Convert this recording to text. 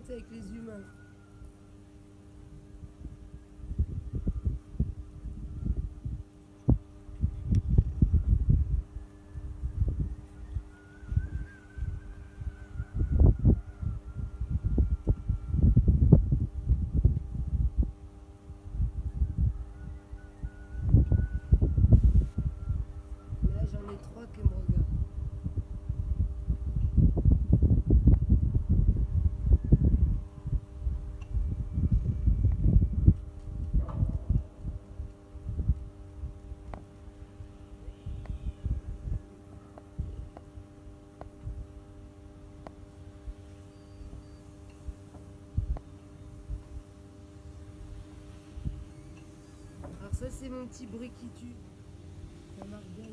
potes avec les humains. Là, j'en ai trois qui me regardent. Alors ça, c'est mon petit bruit qui tue. Ça marche bien.